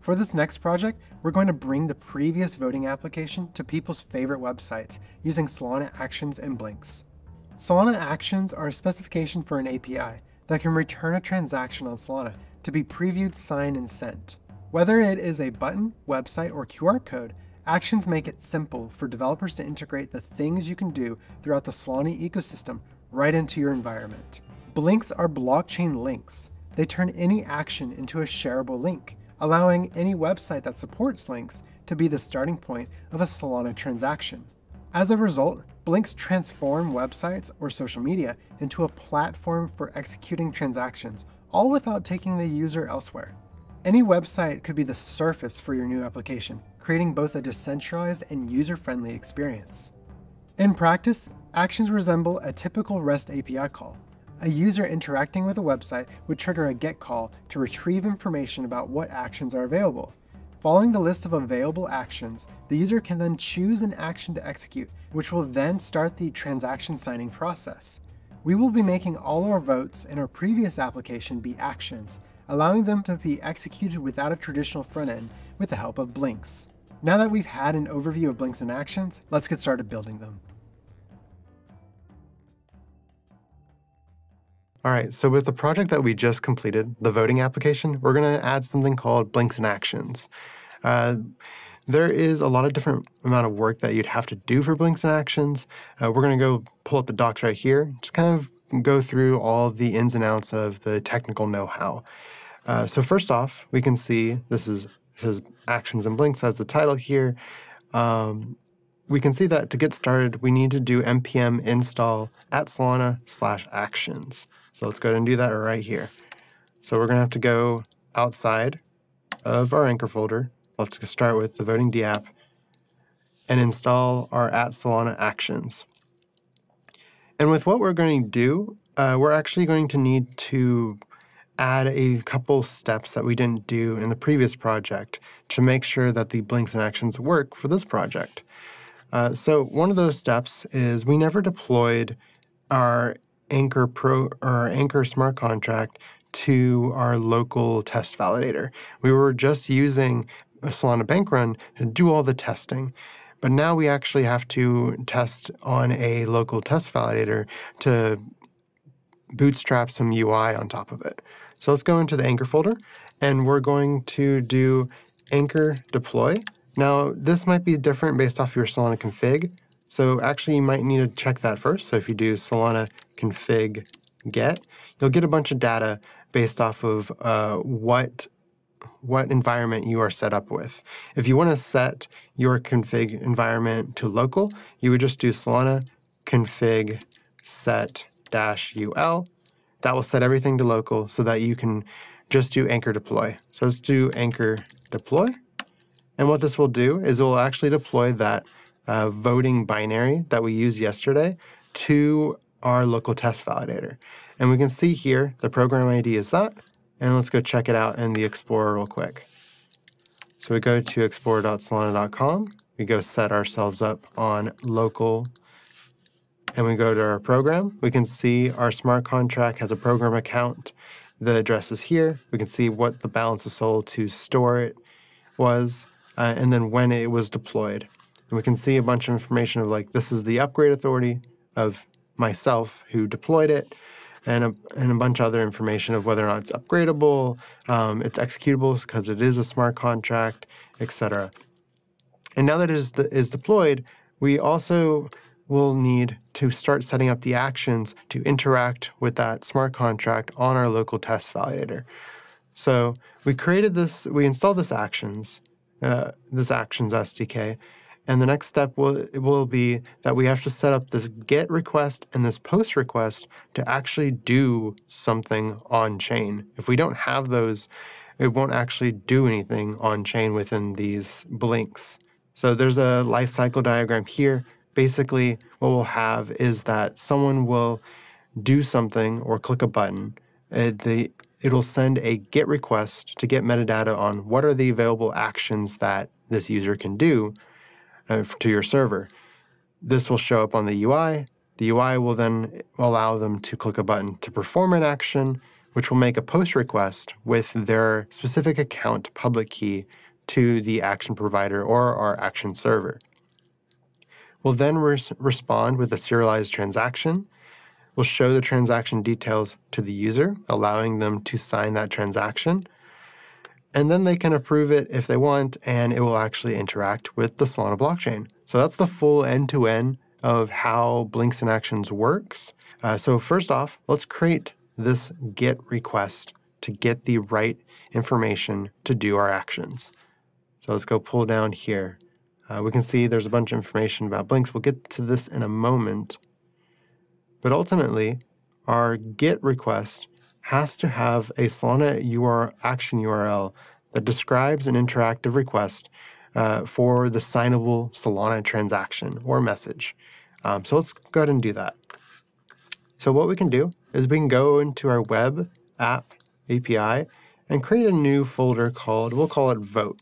For this next project, we're going to bring the previous voting application to people's favorite websites using Solana Actions and Blinks. Solana Actions are a specification for an API that can return a transaction on Solana to be previewed, signed, and sent. Whether it is a button, website, or QR code, Actions make it simple for developers to integrate the things you can do throughout the Solana ecosystem right into your environment. Blinks are blockchain links. They turn any action into a shareable link, allowing any website that supports links to be the starting point of a Solana transaction. As a result, Blinks transform websites or social media into a platform for executing transactions, all without taking the user elsewhere. Any website could be the surface for your new application, creating both a decentralized and user-friendly experience. In practice, Actions resemble a typical REST API call. A user interacting with a website would trigger a GET call to retrieve information about what actions are available. Following the list of available actions, the user can then choose an action to execute, which will then start the transaction signing process. We will be making all our votes in our previous application be actions, allowing them to be executed without a traditional front end with the help of Blinks. Now that we've had an overview of Blinks and Actions, let's get started building them. All right, so with the project that we just completed, the voting application, we're going to add something called Blinks and Actions. There is a lot of different amount of work that you'd have to do for Blinks and Actions. We're going to go pull up the docs right here, just kind of go through all the ins and outs of the technical know-how. So first off, we can see it says Actions and Blinks as the title here. We can see that to get started, we need to do npm install @solana/actions. So let's go ahead and do that right here. So we're going to have to go outside of our anchor folder. Let's start with the voting dapp and install our @solana actions. And with what we're going to do, we're actually going to need to add a couple steps that we didn't do in the previous project to make sure that the Blinks and Actions work for this project. So one of those steps is we never deployed our Anchor smart contract to our local test validator. We were just using a Solana bank run to do all the testing. But now we actually have to test on a local test validator to bootstrap some UI on top of it. So let's go into the Anchor folder, and we're going to do Anchor deploy. Now, this might be different based off your Solana config. So actually, you might need to check that first. So if you do Solana config get, you'll get a bunch of data based off of what environment you are set up with. If you want to set your config environment to local, you would just do Solana config set-ul. That will set everything to local so that you can just do Anchor deploy. So let's do Anchor deploy. And what this will do is it will actually deploy that voting binary that we used yesterday to our local test validator. And we can see here the program ID is that. And let's go check it out in the Explorer real quick. So we go to explorer.solana.com. We go set ourselves up on local. And we go to our program. We can see our smart contract has a program account. The address is here. We can see what the balance of SOL to store it was, and then when it was deployed. And we can see a bunch of information of like, this is the upgrade authority of myself who deployed it, and a bunch of other information of whether or not it's upgradable, it's executable because it is a smart contract, etc. And now that it is deployed, we also will need to start setting up the actions to interact with that smart contract on our local test validator. So we created this, we installed this actions SDK, and the next step will be that we have to set up this GET request and this POST request to actually do something on chain. If we don't have those, it won't actually do anything on chain within these Blinks. So there's a life cycle diagram here. Basically, what we'll have is that someone will do something or click a button. It'll send a GET request to get metadata on what are the available actions that this user can do to your server. This will show up on the UI. The UI will then allow them to click a button to perform an action, which will make a post request with their specific account public key to the action provider or our action server. We'll then respond with a serialized transaction. We'll show the transaction details to the user, allowing them to sign that transaction. And then they can approve it if they want, and it will actually interact with the Solana blockchain. So that's the full end-to-end of how Blinks and Actions works. So first off, let's create this GET request to get the right information to do our actions. So let's go pull down here. We can see there's a bunch of information about Blinks. We'll get to this in a moment. But ultimately, our GET request has to have a Solana action URL that describes an interactive request for the signable Solana transaction or message. So let's go ahead and do that. So what we can do is we can go into our web app API and create a new folder called, we'll call it Vote.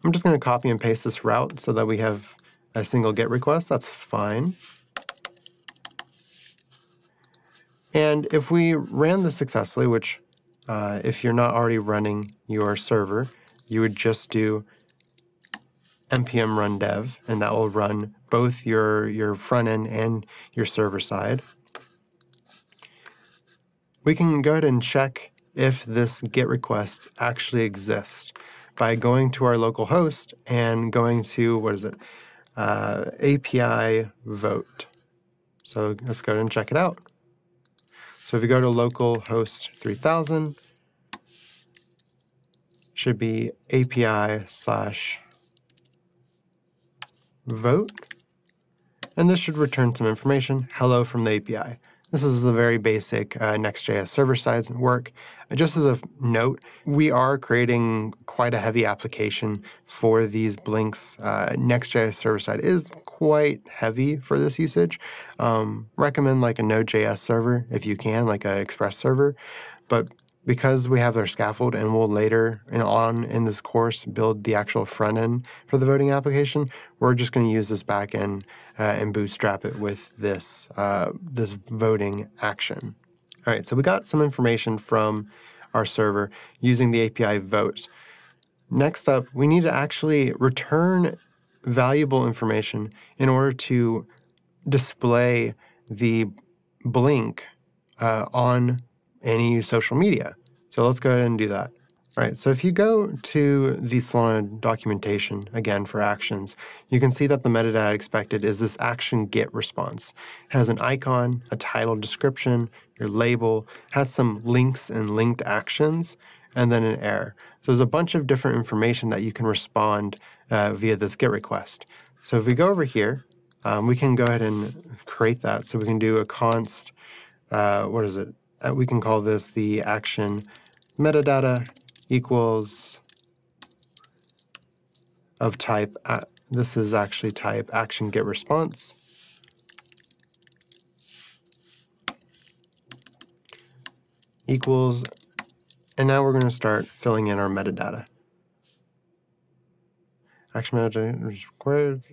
I'm just going to copy and paste this route so that we have a single GET request. That's fine. And if we ran this successfully, which if you're not already running your server, you would just do npm run dev, and that will run both your front end and your server side. We can go ahead and check if this GET request actually exists by going to our local host and going to, what is it, API vote. So let's go ahead and check it out. So if you go to localhost 3000, should be API/vote, and this should return some information, hello from the API. This is the very basic Next.js server-side work. Just as a note, we are creating quite a heavy application for these Blinks. Next.js server-side is quite heavy for this usage. Recommend like a Node.js server if you can, like an Express server. But because we have our scaffold and we'll later on in this course build the actual front end for the voting application, we're just going to use this back end and bootstrap it with this, this voting action. All right, so we got some information from our server using the API vote. Next up, we need to actually return valuable information in order to display the Blink on any social media. So let's go ahead and do that. All right, so if you go to the Solana documentation, again, for actions, you can see that the metadata expected is this action GET response. It has an icon, a title description, your label, has some links and linked actions, and then an error. So there's a bunch of different information that you can respond via this GET request. So if we go over here, we can go ahead and create that. So we can do a const, what is it? We can call this the action metadata equals of type, this is actually type action GET response. Equals, and now we're going to start filling in our metadata. Action metadata is required.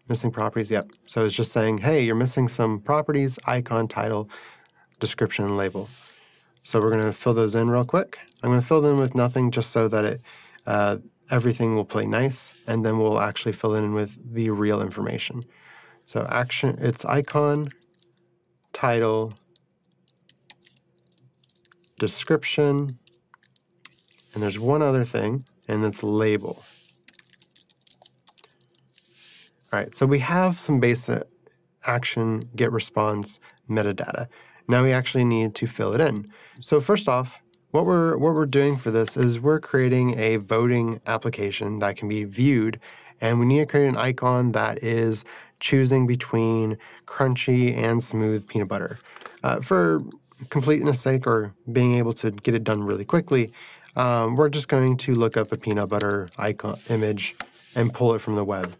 Missing properties, yep. So it's just saying, hey, you're missing some properties, icon, title, description, and label. So we're going to fill those in real quick. I'm going to fill them in with nothing just so that everything will play nice, and then we'll actually fill in with the real information. So action, it's icon, title, description, and there's one other thing, and it's label. All right, so we have some basic action GET response metadata. Now we actually need to fill it in. So first off, what we're doing for this is we're creating a voting application that can be viewed, and we need to create an icon that is choosing between crunchy and smooth peanut butter. For completeness sake, or being able to get it done really quickly, we're just going to look up a peanut butter icon image and pull it from the web.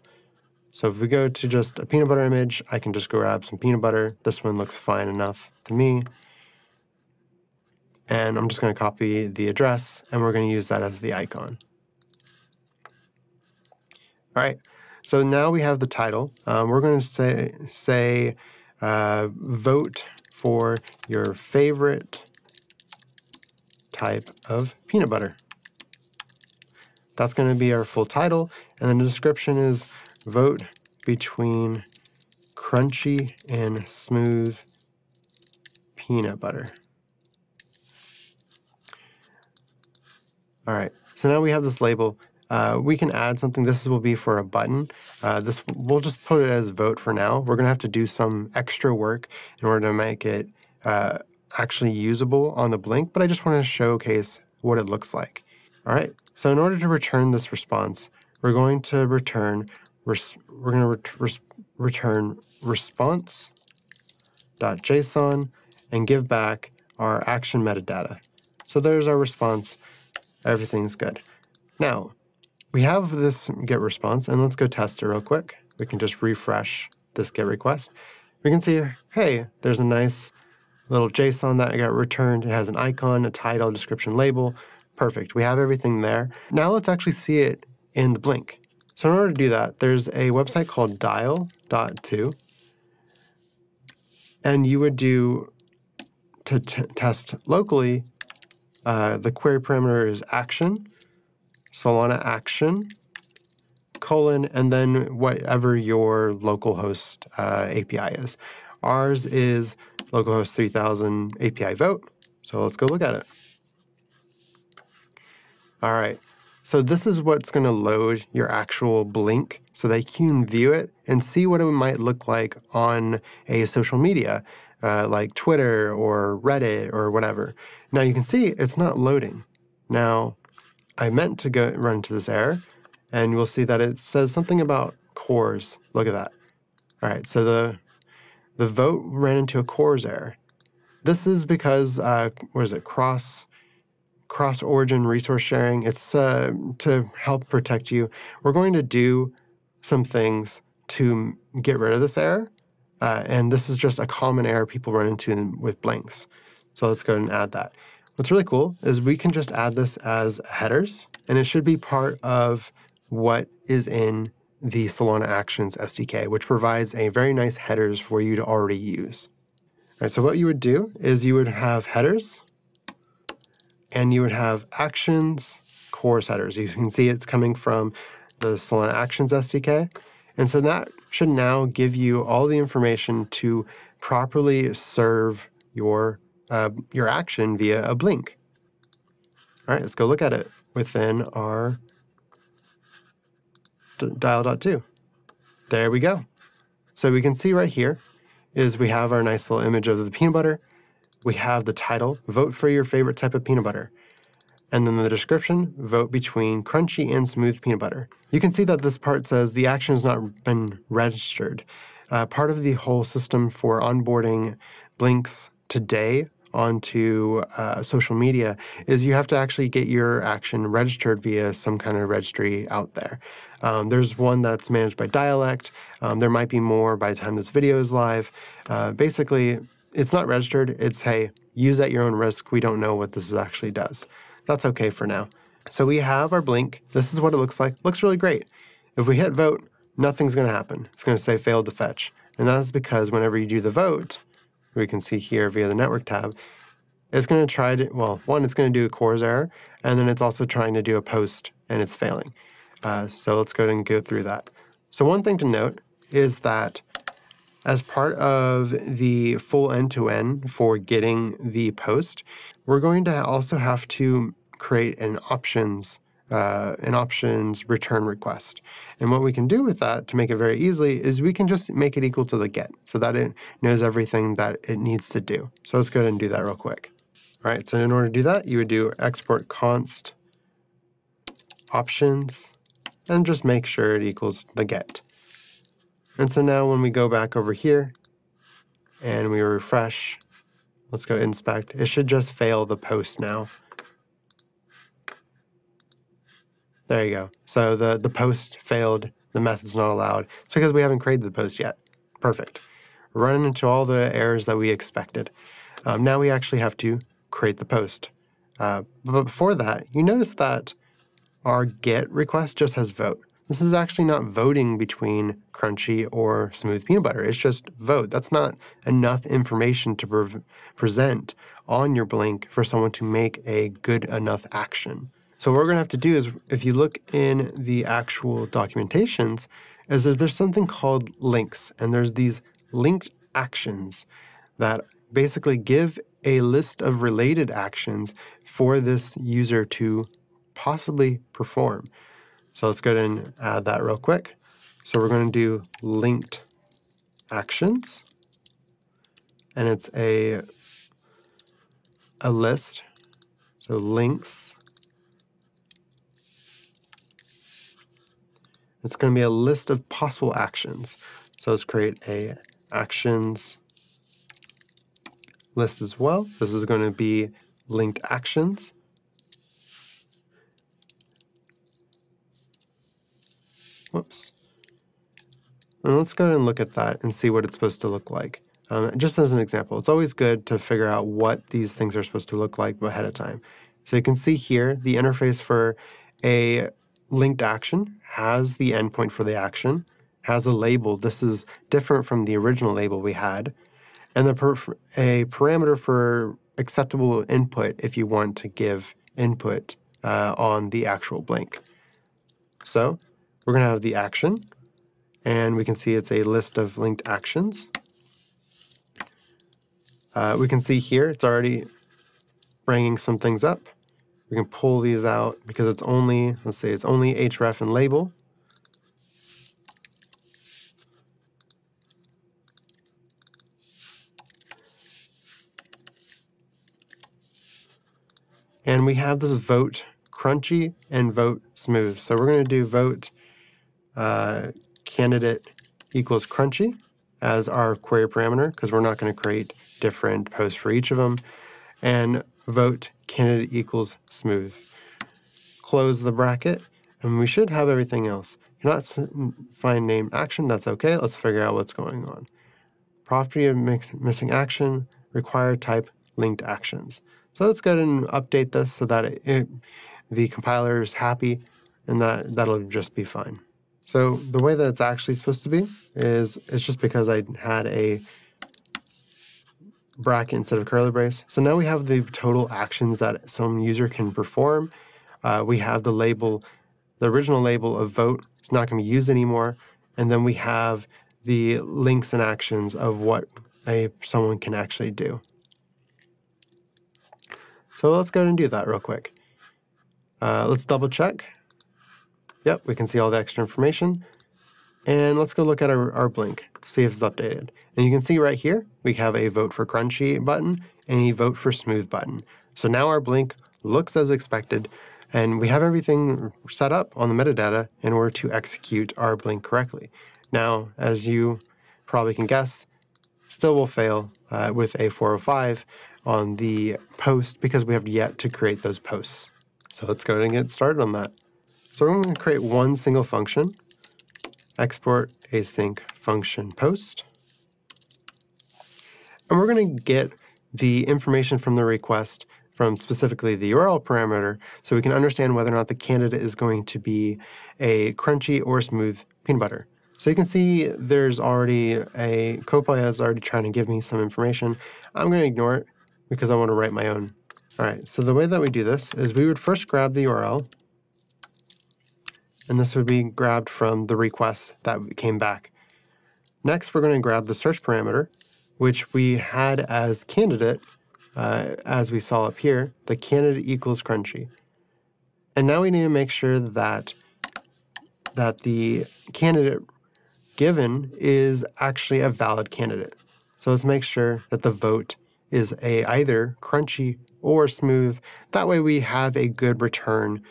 So if we go to just a peanut butter image, I can just go grab some peanut butter. This one looks fine enough to me. And I'm just going to copy the address, and we're going to use that as the icon. All right, so now we have the title. We're going to say vote for your favorite type of peanut butter. That's going to be our full title, and then the description is vote between crunchy and smooth peanut butter. All right, so now we have this label. We can add something. This will be for a button. We'll just put it as vote for now. We're going to have to do some extra work in order to make it actually usable on the Blink, but I just want to showcase what it looks like. All right, so in order to return this response, we're going to return response.json and give back our action metadata. So there's our response. Everything's good. Now, we have this GET response, and let's go test it real quick. We can just refresh this GET request. We can see, hey, there's a nice little JSON that got returned. It has an icon, a title, description, label. Perfect. We have everything there. Now let's actually see it in the Blink. So in order to do that, there's a website called dial.to, and you would do, to test locally, the query parameter is action, Solana action, colon, and then whatever your localhost API is. Ours is localhost 3000 API vote, so let's go look at it. All right, so this is what's going to load your actual Blink so that you can view it and see what it might look like on a social media like Twitter or Reddit or whatever. Now you can see it's not loading. Now, I meant to go run into this error, and we'll see that it says something about CORS. Look at that. All right, so the vote ran into a CORS error. This is because, what is it, cross-origin resource sharing. It's to help protect you. We're going to do some things to get rid of this error, and this is just a common error people run into with Blinks. So let's go ahead and add that. What's really cool is we can just add this as headers, and it should be part of what is in the Solana Actions SDK, which provides a very nice headers for you to already use. All right, so what you would do is you would have headers, and you would have actions, CORS headers. You can see it's coming from the Solana Actions SDK. And so that should now give you all the information to properly serve your action via a Blink. All right, let's go look at it within our dial.to. There we go. So we can see right here is we have our nice little image of the peanut butter. We have the title, vote for your favorite type of peanut butter. And then the description, vote between crunchy and smooth peanut butter. You can see that this part says the action has not been registered. Part of the whole system for onboarding Blinks today onto social media is you have to actually get your action registered via some kind of registry out there. There's one that's managed by Dialect. There might be more by the time this video is live. Basically, it's not registered. It's, hey, use at your own risk. We don't know what this actually does. That's okay for now. So we have our Blink. This is what it looks like. Looks really great. If we hit vote, nothing's going to happen. It's going to say failed to fetch. And that's because whenever you do the vote, we can see here via the network tab, it's going to try to, well, one, it's going to do a CORS error, and then it's also trying to do a post, and it's failing. So let's go ahead and go through that. So one thing to note is that as part of the full end-to-end for getting the post, we're going to also have to create an options return request. And what we can do with that to make it very easily is we can just make it equal to the get so that it knows everything that it needs to do. So let's go ahead and do that real quick. All right, so in order to do that, you would do export const options and just make sure it equals the get. And so now when we go back over here and we refresh, let's go inspect, it should just fail the post now. There you go. So the post failed, the method's not allowed. It's because we haven't created the post yet. Perfect. We're running into all the errors that we expected. Now we actually have to create the post. But before that, you notice that our GET request just has vote. this is actually not voting between crunchy or smooth peanut butter. It's just vote. That's not enough information to present on your blink for someone to make a good enough action. So what we're going to have to do is, if you look in the actual documentations, is there's something called links, and there's these linked actions that basically give a list of related actions for this user to possibly perform. So let's go ahead and add that real quick. So we're going to do linked actions, and it's a list. So links. It's going to be a list of possible actions. So let's create a actions list as well. This is going to be linked actions. Whoops. And let's go ahead and look at that and see what it's supposed to look like. Just as an example, it's always good to figure out what these things are supposed to look like ahead of time. So you can see here the interface for a linked action has the endpoint for the action, has a label. This is different from the original label we had, and a parameter for acceptable input if you want to give input on the actual blink. So we're going to have the action, and we can see it's a list of linked actions. We can see here it's already bringing some things up. We can pull these out because it's only, let's say it's only href and label. And we have this vote crunchy and vote smooth. So we're going to do vote candidate equals crunchy as our query parameter, because we're not going to create different posts for each of them, and vote candidate equals smooth. Close the bracket, and we should have everything else. Cannot find name action, that's okay. Let's figure out what's going on. Property of missing action, required type linked actions. So let's go ahead and update this so that the compiler is happy, and that'll just be fine. So the way that it's actually supposed to be is it's just because I had a bracket instead of curly brace. So now we have the total actions that some user can perform. We have the label, the original label of vote. It's not going to be used anymore. And then we have the links and actions of what someone can actually do. So let's go ahead and do that real quick. Let's double check. Yep, we can see all the extra information. And let's go look at our blink, see if it's updated. And you can see right here, we have a vote for crunchy button and a vote for smooth button. So now our blink looks as expected, and we have everything set up on the metadata in order to execute our blink correctly. Now, as you probably can guess, still will fail with a 405 on the post because we have yet to create those posts. So let's go ahead and get started on that. So we're going to create one single function, export async function post. And we're going to get the information from the request from specifically the URL parameter so we can understand whether or not the candidate is going to be a crunchy or smooth peanut butter. So you can see there's already Copilot is already trying to give me some information. I'm going to ignore it because I want to write my own. All right, so the way that we do this is we would first grab the URL, and this would be grabbed from the request that came back. Next, we're going to grab the search parameter, which we had as candidate, as we saw up here, the candidate equals crunchy. And now we need to make sure that the candidate given is actually a valid candidate. So let's make sure that the vote is either crunchy or smooth. That way we have a good return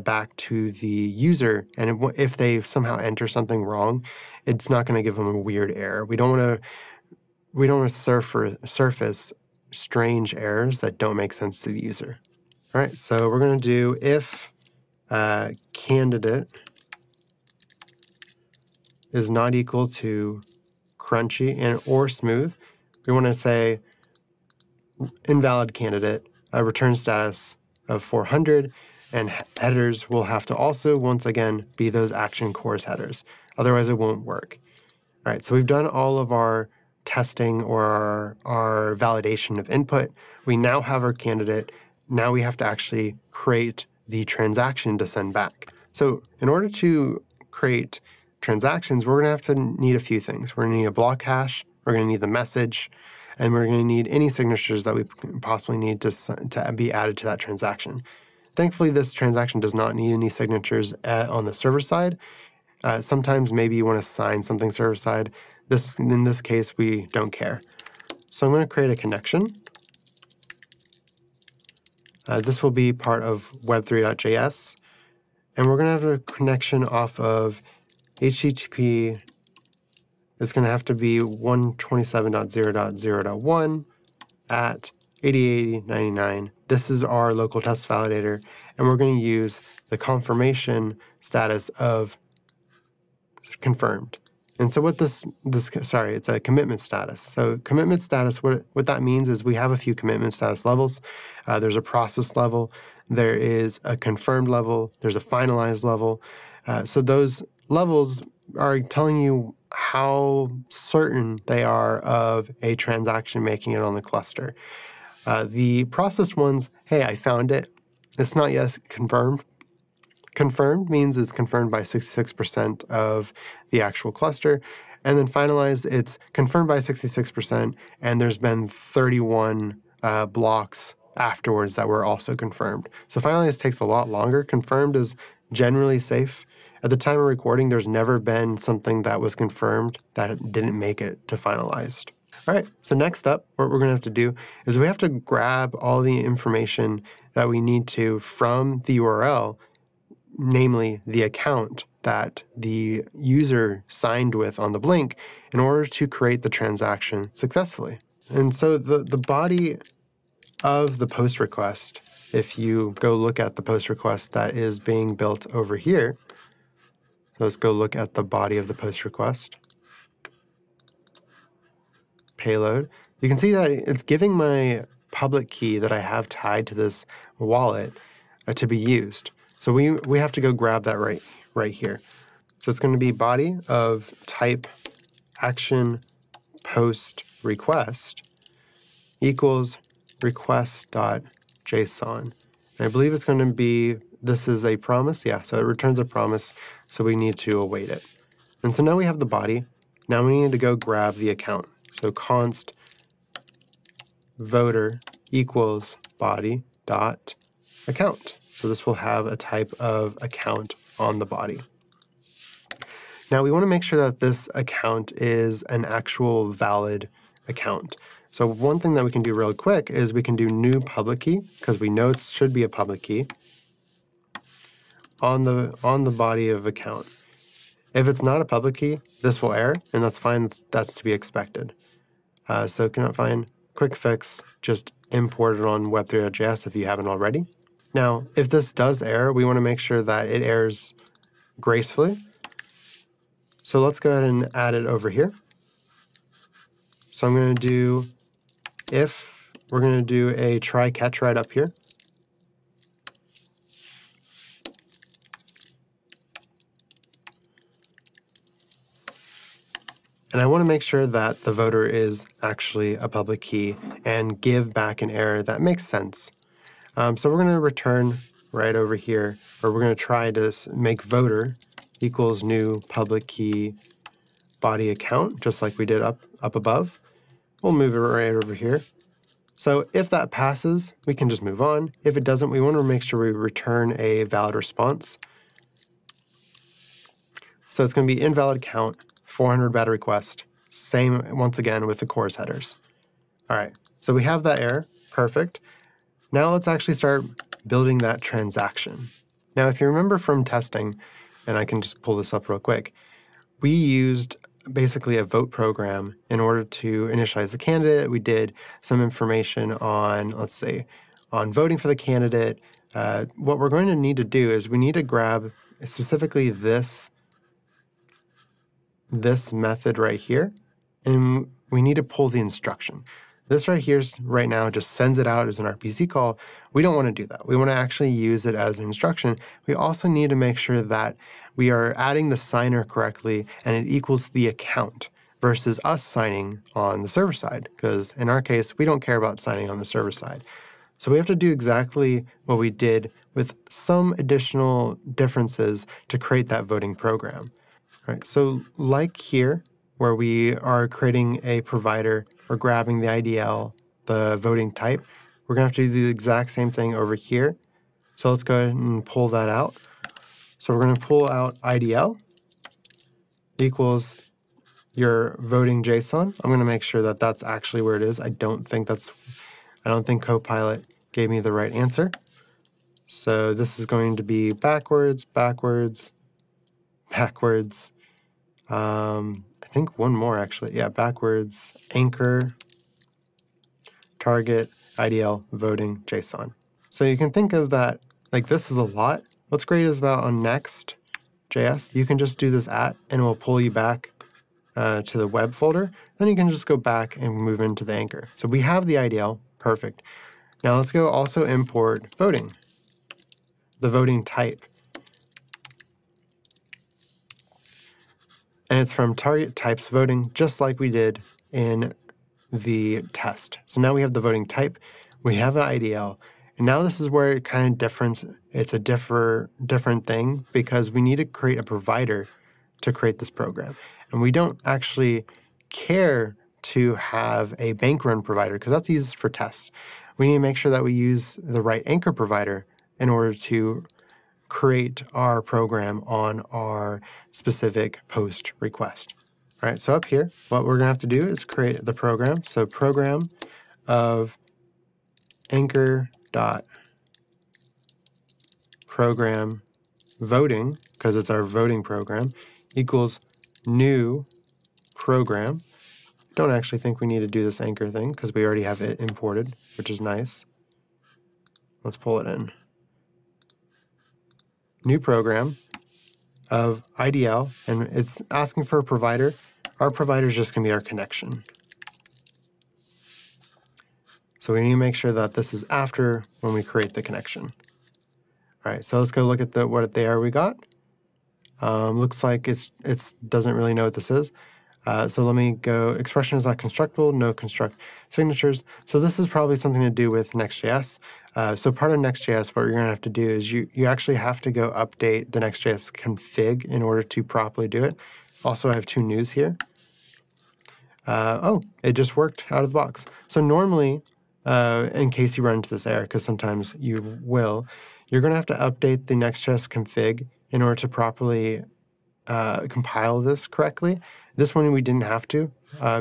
back to the user, and if they somehow enter something wrong, it's not going to give them a weird error. We don't want to surface strange errors that don't make sense to the user. All right, so we're going to do if candidate is not equal to crunchy and or smooth. We want to say invalid candidate, return status of 400, and headers will have to also, once again, be those action cores headers. Otherwise, it won't work. All right, so we've done all of our testing or our validation of input. We now have our candidate. Now we have to actually create the transaction to send back. So in order to create transactions, we're going to have to need a few things. We're going to need a block hash, we're going to need the message, and we're going to need any signatures that we possibly need to be added to that transaction. Thankfully, this transaction does not need any signatures on the server side. Sometimes maybe you want to sign something server side. In this case, we don't care. So I'm going to create a connection. This will be part of web3.js. And we're going to have a connection off of HTTP. It's going to have to be 127.0.0.1 at 8080.99. This is our local test validator, and we're going to use the confirmation status of confirmed. And so what it's a commitment status. So commitment status, what that means is we have a few commitment status levels. There's a process level, there is a confirmed level, there's a finalized level. So those levels are telling you how certain they are of a transaction making it on the cluster. The processed ones, hey, I found it. It's not yet confirmed. Confirmed means it's confirmed by 66% of the actual cluster. And then finalized, it's confirmed by 66%, and there's been 31 blocks afterwards that were also confirmed. So finalized takes a lot longer. Confirmed is generally safe. At the time of recording, there's never been something that was confirmed that didn't make it to finalized. All right, so next up, what we're going to have to do is we have to grab all the information that we need to from the URL, namely the account that the user signed with on the Blink, in order to create the transaction successfully. And so the body of the post request, if you go look at the post request that is being built over here, so let's go look at the body of the post request. Payload. You can see that it's giving my public key that I have tied to this wallet to be used. So we have to go grab that right here. So it's going to be body of type action post request equals request.json. And I believe it's going to be, this is a promise. Yeah, so it returns a promise. So we need to await it. And so now we have the body. Now we need to go grab the account. So const voter equals body dot account. So this will have a type of account on the body. Now we want to make sure that this account is an actual valid account. So one thing that we can do real quick is we can do new public key, because we know it should be a public key, on the body of account. If it's not a public key, this will error, and that's fine. That's to be expected. So cannot find quick fix, just import it on web3.js if you haven't already. Now, if this does error, we want to make sure that it errors gracefully. So let's go ahead and add it over here. So I'm going to do if, we're going to do a try catch right up here. And I want to make sure that the voter is actually a public key and give back an error that makes sense. So we're going to return right over here, or we're going to try to make voter equals new public key body account, just like we did up above. We'll move it right over here. So if that passes, we can just move on. If it doesn't, we want to make sure we return a valid response. So it's going to be invalid count, 400 bad request. Same once again with the cores headers. All right, so we have that error. Perfect. Now let's actually start building that transaction. Now, if you remember from testing, and I can just pull this up real quick, we used basically a vote program in order to initialize the candidate. We did some information on, let's say, on voting for the candidate. What we're going to need to do is we need to grab specifically this method right here, and we need to pull the instruction. This right here right now just sends it out as an RPC call. We don't want to do that. We want to actually use it as an instruction. We also need to make sure that we are adding the signer correctly and it equals the account versus us signing on the server side, because in our case, we don't care about signing on the server side. So we have to do exactly what we did with some additional differences to create that voting program. All right, so like here, where we are creating a provider, we're grabbing the IDL, the voting type, we're going to have to do the exact same thing over here. So let's go ahead and pull that out. So we're going to pull out IDL equals your voting JSON. I'm going to make sure that that's actually where it is. I don't think Copilot gave me the right answer. So this is going to be backwards, backwards, backwards. I think one more actually. Yeah, backwards, anchor, target, IDL, voting, JSON. So you can think of that, like this is a lot. What's great is about on Next.js, you can just do this and it will pull you back to the web folder. Then you can just go back and move into the anchor. So we have the IDL, perfect. Now let's go also import voting, the voting type. And it's from target types voting, just like we did in the test. So now we have the voting type, we have an IDL, and now this is where it kind of different. It's a different thing because we need to create a provider to create this program. And we don't actually care to have a bank run provider because that's used for tests. We need to make sure that we use the right anchor provider in order to create our program on our specific post request. All right, so up here, what we're going to have to do is create the program. So program of anchor.program voting, because it's our voting program, equals new program. Don't actually think we need to do this anchor thing because we already have it imported, which is nice. Let's pull it in. New program of IDL, and it's asking for a provider. Our provider is just going to be our connection. So we need to make sure that this is after when we create the connection. All right, so let's go look at what error we got. Looks like it doesn't really know what this is. So let me go, expression is not constructible, no construct signatures. So this is probably something to do with Next.js. So part of Next.js, what you're going to have to do is you actually have to go update the Next.js config in order to properly do it. Also, I have two news here. Oh, it just worked out of the box. So normally, in case you run into this error, because sometimes you will, you're going to have to update the Next.js config in order to properly compile this correctly. This one we didn't have to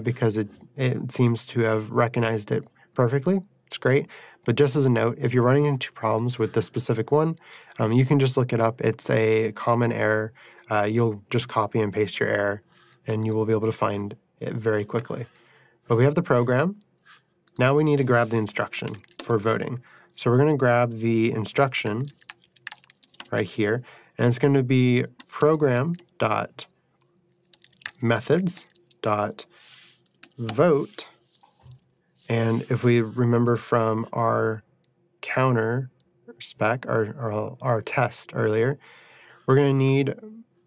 because it seems to have recognized it perfectly. It's great. But just as a note, if you're running into problems with this specific one, you can just look it up. It's a common error. You'll just copy and paste your error, and you will be able to find it very quickly. But we have the program. Now we need to grab the instruction for voting. So we're going to grab the instruction right here, and it's going to be program.methods.vote. And if we remember from our counter spec, our test earlier, we're going to need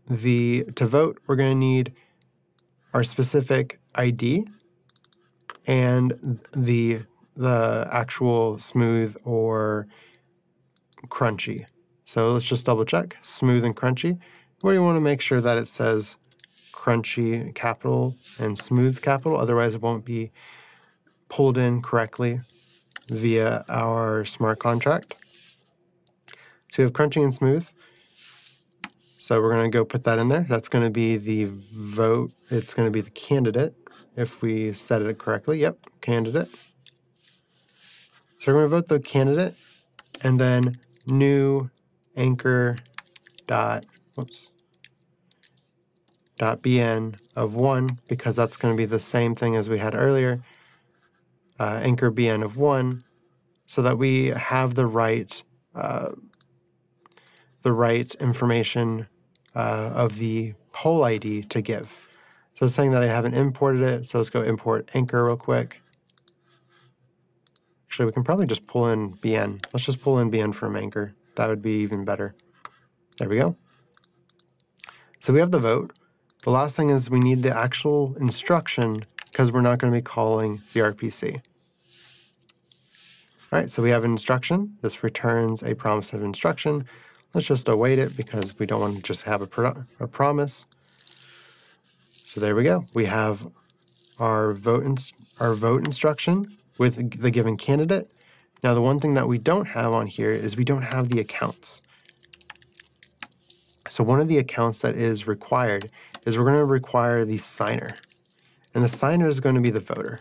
to vote, we're going to need our specific ID and the actual smooth or crunchy. So let's just double check, smooth and crunchy. We want to make sure that it says crunchy capital and smooth capital, otherwise it won't be pulled in correctly via our smart contract. So we have crunchy and smooth. So we're going to go put that in there. That's going to be the vote. It's going to be the candidate if we set it correctly. Yep, candidate. So we're going to vote the candidate and then new anchor .bn of 1, because that's going to be the same thing as we had earlier. Anchor bn of 1, so that we have the right information of the poll ID to give. So it's saying that I haven't imported it, so let's go import anchor real quick. Actually, we can probably just pull in BN. Let's just pull in BN from anchor. That would be even better. There we go. So we have the vote. The last thing is we need the actual instruction because we're not going to be calling the RPC. All right, so we have an instruction. This returns a promise of instruction. Let's just await it because we don't want to just have a promise. So there we go. We have our vote instruction with the given candidate. Now, the one thing that we don't have on here is we don't have the accounts. So one of the accounts that is required is we're going to require the signer. And the signer is going to be the voter.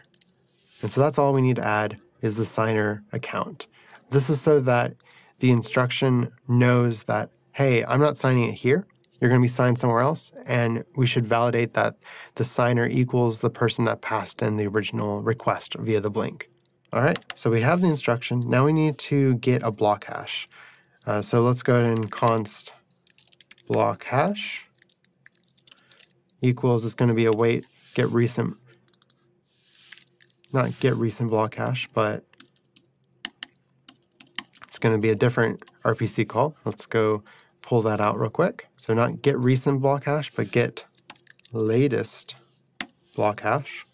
And so that's all we need to add is the signer account. This is so that the instruction knows that, hey, I'm not signing it here. You're going to be signed somewhere else. And we should validate that the signer equals the person that passed in the original request via the blink. All right, so we have the instruction. Now we need to get a block hash. So let's go ahead and const block hash equals, it's going to be await get recent, not get recent block hash, but it's going to be a different RPC call. Let's go pull that out real quick. So not get recent block hash, but get latest block hash.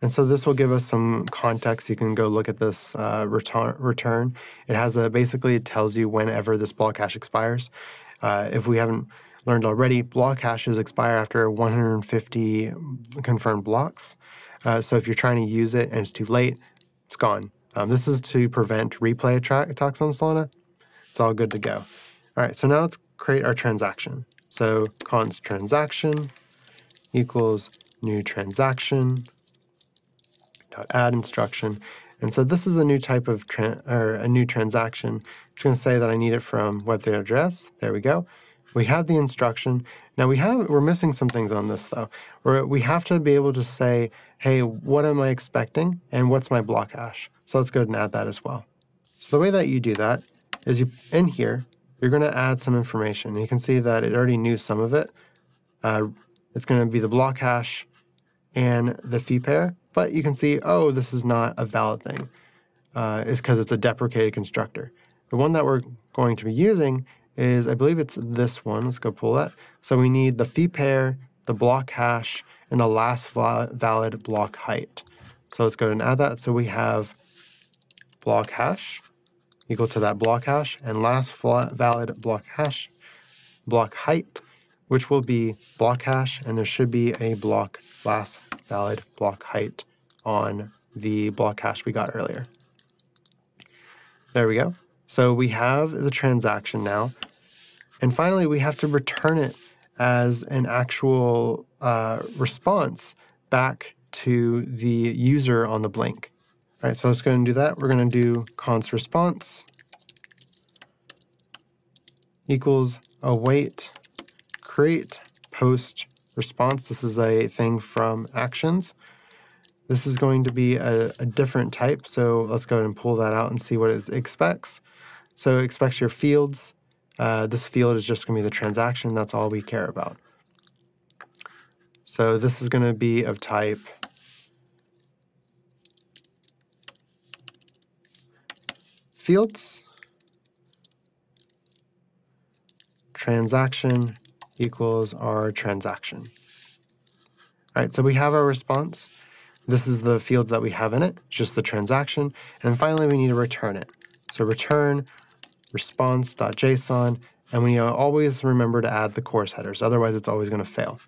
And so this will give us some context. You can go look at this return. It has basically it tells you whenever this block hash expires. If we haven't learned already, block hashes expire after 150 confirmed blocks. So if you're trying to use it and it's too late, it's gone. This is to prevent replay attacks on Solana. It's all good to go. All right, so now let's create our transaction. So const transaction equals new transaction dot add instruction. And so this is a new type of a new transaction. It's going to say that I need it from Web3 address. There we go. We have the instruction. Now we're missing some things on this though. We have to be able to say, hey, what am I expecting and what's my block hash? So let's go ahead and add that as well. So the way that you do that is in here, you're going to add some information. You can see that it already knew some of it. It's going to be the block hash and the fee pair, but you can see, oh, this is not a valid thing. It's because it's a deprecated constructor. The one that we're going to be using is, I believe it's this one. Let's go pull that. So we need the fee pair, the block hash, and the last valid block height. So let's go ahead and add that. So we have block hash equal to that block hash, and last valid block hash, block height, which will be block hash, and there should be a last valid block height on the block hash we got earlier. There we go. So we have the transaction now. And finally, we have to return it as an actual response back to the user on the blink. All right, so let's go ahead and do that. We're going to do const response equals await create post response. This is a thing from actions. This is going to be a different type. So let's go ahead and pull that out and see what it expects. So it expects your fields. This field is just going to be the transaction. That's all we care about. So this is going to be of type fields transaction equals our transaction. All right, so we have our response. This is the fields that we have in it, just the transaction. And finally, we need to return it. So return response.json, and we always remember to add the course headers. Otherwise, it's always going to fail.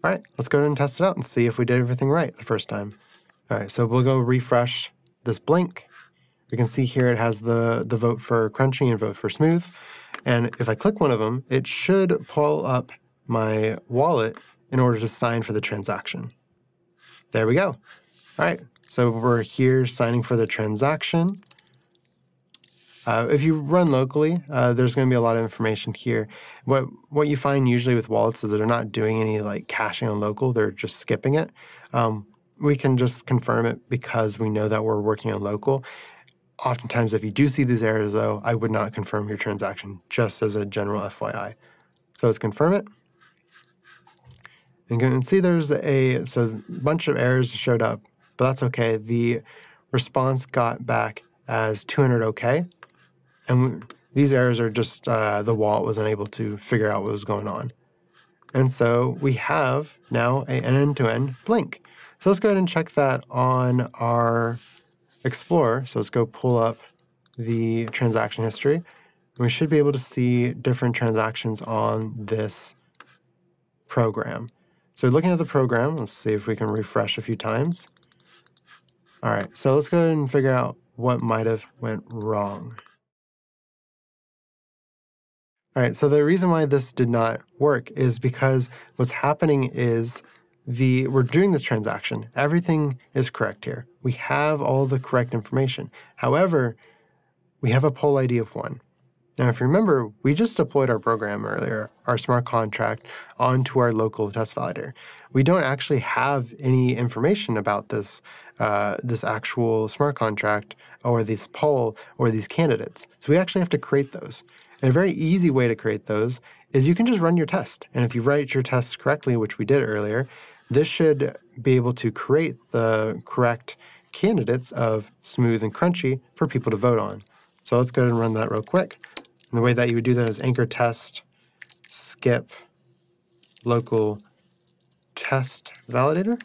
All right, let's go ahead and test it out and see if we did everything right the first time. All right, so we'll go refresh this blink. We can see here it has the vote for crunchy and vote for smooth. And if I click one of them, it should pull up my wallet in order to sign for the transaction. There we go. All right, so we're here signing for the transaction. If you run locally, there's going to be a lot of information here. What you find usually with wallets is that they're not doing any like caching on local, they're just skipping it. We can just confirm it because we know that we're working on local. Oftentimes, if you do see these errors, though, I would not confirm your transaction, just as a general FYI. So let's confirm it. And you can see there's a bunch of errors showed up, but that's okay. The response got back as 200 OK. And these errors are just the wallet was unable to figure out what was going on. And so we have now an end-to-end blink. So let's go ahead and check that on our Explorer. So let's go pull up the transaction history. We should be able to see different transactions on this program. So looking at the program, let's see if we can refresh a few times. All right, so let's go ahead and figure out what might have went wrong. All right, so the reason why this did not work is because what's happening is we're doing this transaction. Everything is correct here. We have all the correct information. However, we have a poll ID of 1. Now, if you remember, we just deployed our program earlier, our smart contract, onto our local test validator. We don't actually have any information about this, this actual smart contract or this poll or these candidates. So we actually have to create those. And a very easy way to create those is you can just run your test. And if you write your test correctly, which we did earlier, this should be able to create the correct candidates of smooth and crunchy for people to vote on. So let's go ahead and run that real quick. And the way that you would do that is anchor test, skip local test validator.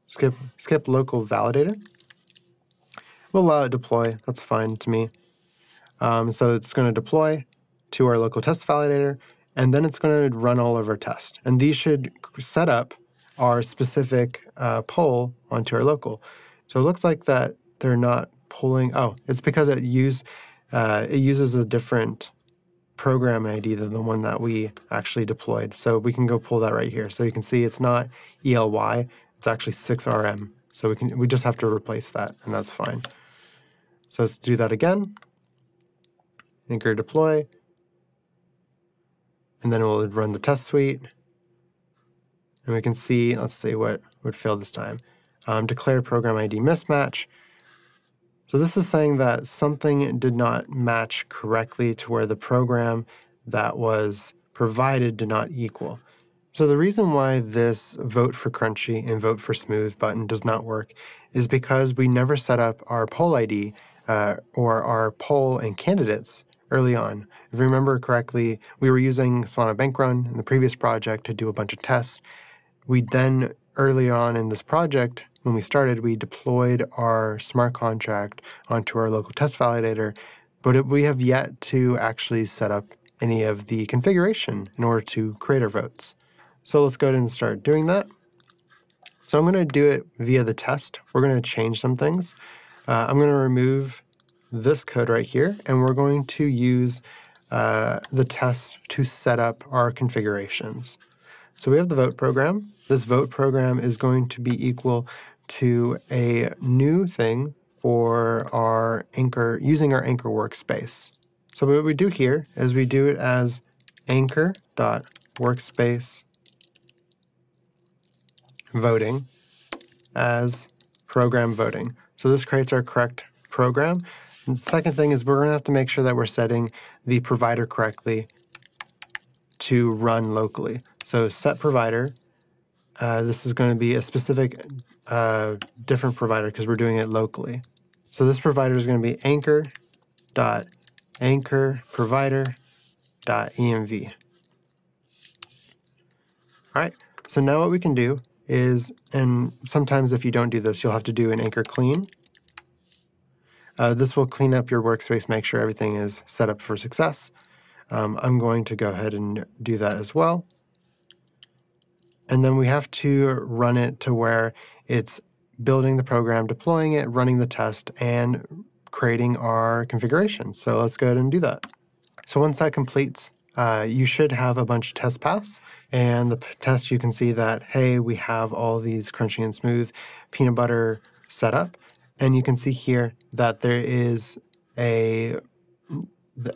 Skip local validator. We'll allow it to deploy. That's fine to me. So it's going to deploy to our local test validator, and then it's going to run all of our tests. And these should set up our specific poll onto our local. So it looks like that they're not pulling. Oh, it's because it uses a different program ID than the one that we actually deployed. So we can go pull that right here. So you can see it's not ELY, it's actually 6RM. So we just have to replace that, and that's fine. So let's do that again. Anchor deploy, and then we'll run the test suite. And we can see, let's see what would fail this time. Declare program ID mismatch. So this is saying that something did not match correctly to where the program that was provided did not equal. So the reason why this vote for crunchy and vote for smooth button does not work is because we never set up our poll ID or our poll and candidates early on. If you remember correctly, we were using Solana Bank Run in the previous project to do a bunch of tests. We then, early on in this project, when we started, we deployed our smart contract onto our local test validator, but we have yet to actually set up any of the configuration in order to create our votes. So let's go ahead and start doing that. So I'm going to do it via the test. We're going to change some things. I'm going to remove this code right here, and we're going to use the test to set up our configurations. So we have the vote program. This vote program is going to be equal to a new thing for our anchor, using our anchor workspace. So what we do here is we do it as anchor.workspace voting as program voting. So this creates our correct program. And the second thing is we're going to have to make sure that we're setting the provider correctly to run locally. So set provider, this is going to be a specific different provider because we're doing it locally. So this provider is going to be anchor.anchorprovider.env. All right, so now what we can do is, and sometimes if you don't do this, you'll have to do an anchor clean. This will clean up your workspace, make sure everything is set up for success. I'm going to go ahead and do that as well. And then we have to run it to where it's building the program, deploying it, running the test, and creating our configuration. So let's go ahead and do that. So once that completes, you should have a bunch of test paths. And the test, you can see that, hey, we have all these crunchy and smooth peanut butter set up. And you can see here that there is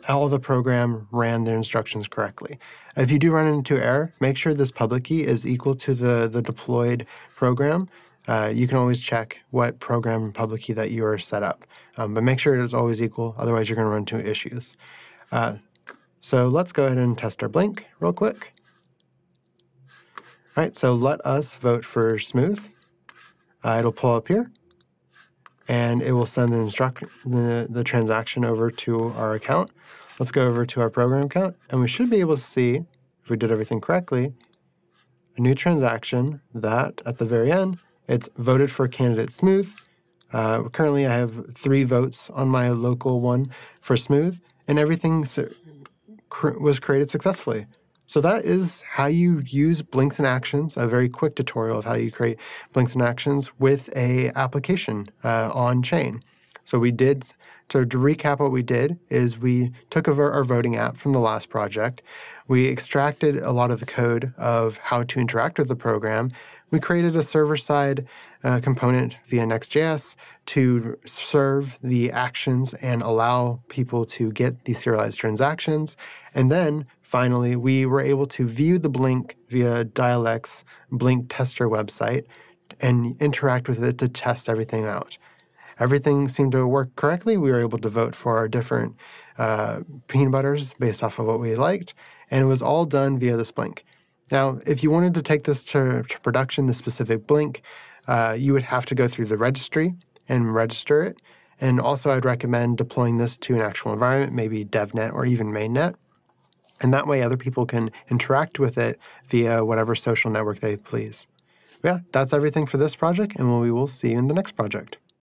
all the program ran their instructions correctly. If you do run into error, make sure this public key is equal to the deployed program. You can always check what program and public key that you are set up. But make sure it is always equal, otherwise you're going to run into issues. So let's go ahead and test our blink real quick. All right, so let us vote for smooth. It'll pull up here. and it will send the transaction over to our account. Let's go over to our program account, and we should be able to see, if we did everything correctly, a new transaction that at the very end, it's voted for candidate Smooth. Currently, I have 3 votes on my local one for Smooth, and everything was created successfully. So that is how you use blinks and actions, a very quick tutorial of how you create blinks and actions with a application on chain. So to recap what we did is we took over our voting app from the last project. We extracted a lot of the code of how to interact with the program. We created a server-side component via Next.js to serve the actions and allow people to get these serialized transactions. And then, finally, we were able to view the blink via Dialect's blink tester website and interact with it to test everything out. Everything seemed to work correctly. We were able to vote for our different peanut butters based off of what we liked, and it was all done via this blink. Now, if you wanted to take this to production, the specific blink, you would have to go through the registry and register it. And also, I'd recommend deploying this to an actual environment, maybe DevNet or even mainnet. And that way, other people can interact with it via whatever social network they please. Yeah, that's everything for this project, and we will see you in the next project.